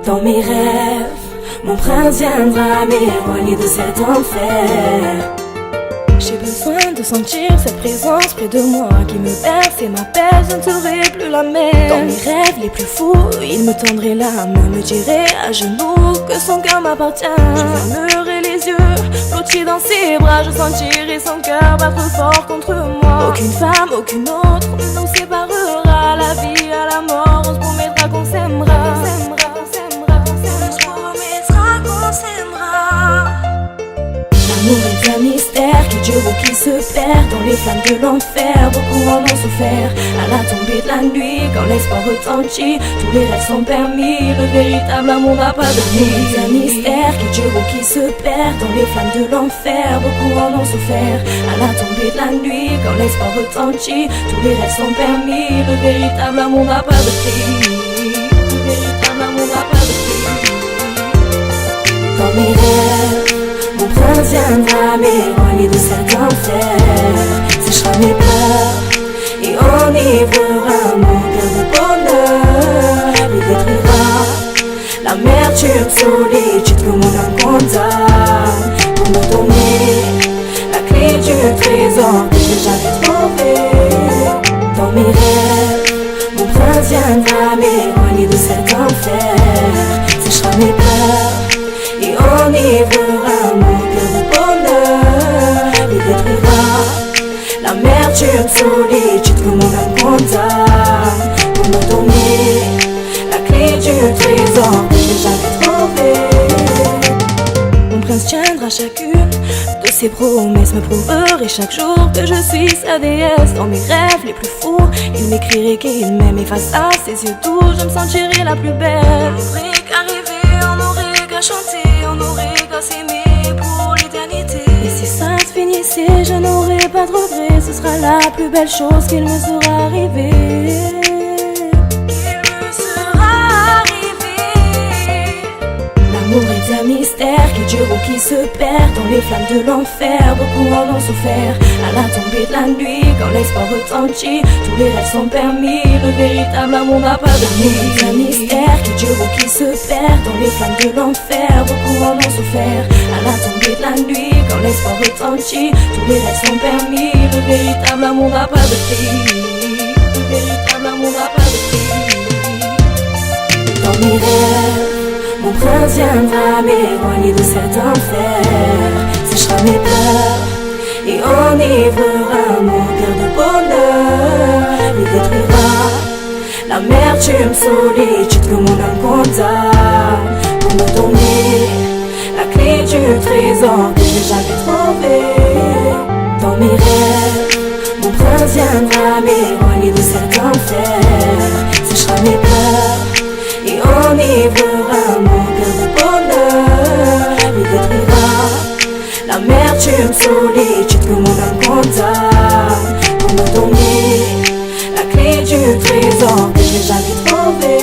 Dans mes rêves, mon prince viendra m'éloigner de cet enfer. J'ai besoin de sentir cette présence près de moi qui me berce et m'appelle, je ne serai plus la même. Dans mes rêves les plus fous, il me tendrait la main, me dirait à genoux que son cœur m'appartient. Je fermerai les yeux, blotti dans ses bras, je sentirai son cœur battre fort contre moi. Aucune femme, aucune autre ne nous séparera, la vie à la mort, on se promettra qu'on s'aimera. L'amour est un mystère qui dure ou qui se perd dans les flammes de l'enfer. Beaucoup en ont souffert à la tombée de la nuit. Quand l'espoir retentit, tous les rêves sont permis. Le véritable amour n'a pas de prix. L'amour est un mystère qui dure ou qui se perd dans les flammes de l'enfer. Beaucoup en ont souffert à la tombée de la nuit. Quand l'espoir retentit, tous les rêves sont permis. Le véritable amour n'a pas de prix. Le véritable amour n'a pas de prix. Dans mes rêves, mon prince viendra m'éloigner de cet enfer. Séchera mes pleurs et enivrera mon cœur de bonheur. Il détruira l'amertume, solitude que mon âme condamne, pour me donner la clé du trésor que j'ai jamais trouvé. Dans mes rêves, mon prince viendra m'éloigner de cet enfer. Séchera mes pleurs et enivrera mon cœur de bonheur. Il détruira l'amertume, solitude que mon âme condamne, pour me donner la clé du trésor que j'ai jamais trouvé. Mon prince tiendra chacune de ses promesses, me prouverait chaque jour que je suis sa déesse. Dans mes rêves les plus fous, il m'écrirait qu'il m'aime, et face à ses yeux doux, je me sentirais la plus belle. On n'aurait qu'à rêver, on n'aurait qu'à chanter, on n'aurait qu'à s'aimer pour l'éternité. Et si ça se finissait, je n'aurais pas de regrets, ce sera la plus belle chose qu'il me sera arrivé. L'amour est un mystère qui dure ou qui se perd dans les flammes de l'enfer. Beaucoup en ont souffert à la tombée de la nuit. Quand l'espoir retentit, tous les rêves sont permis. Le véritable amour n'a pas de prix. L'amour est un mystère qui dure ou qui se perd dans les flammes de l'enfer. Beaucoup en ont souffert à la tombée de la nuit. Quand l'espoir retentit, tous les rêves sont permis. Le véritable amour n'a pas de prix. Le véritable amour n'a pas de prix. Dans mes rêves, mon prince viendra m'éloigner de cet enfer. Séchera mes pleurs et enivrera mon cœur de bonheur. Il détruira l'amertume, solitude que mon âme condamne, pour me donner la clé du trésor que j'ai jamais trouvé. Dans mes rêves, mon prince viendra m'éloigner de cet enfer. Séchera mes pleurs et enivrera mon cœur de bonheur. Il détruira l'amertume, solitude que mon âme condamne, pour me donner la clé du trésor que j'ai jamais trouvé.